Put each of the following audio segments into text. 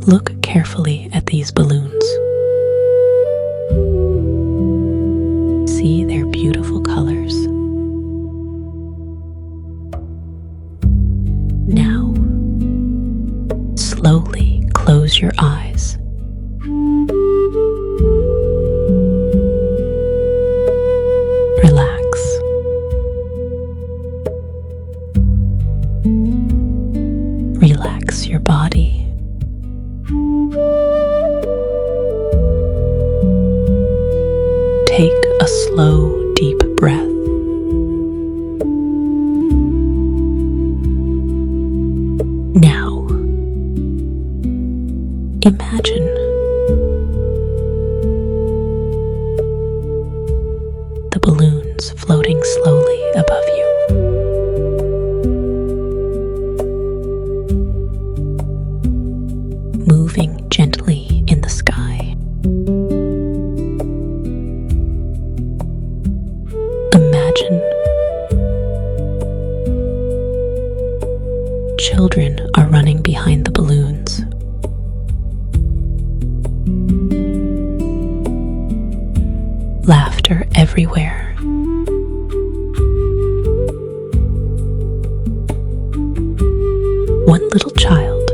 Look carefully at these balloons. See their beautiful colors. Now, slowly close your eyes. Relax. Relax your body. Take a slow, deep breath. Now, imagine the balloons floating slowly above you. Moving gently in the sky. Imagine children are running behind the balloons. Laughter everywhere. One little child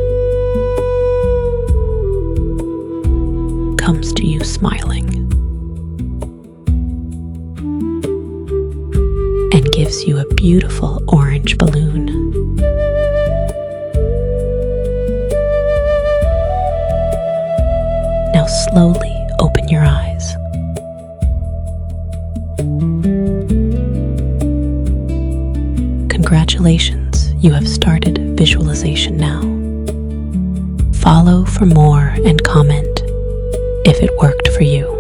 comes to you smiling and gives you a beautiful orange balloon. Now slowly open your eyes. Congratulations, you have started visualization now. Follow for more and comment if it worked for you.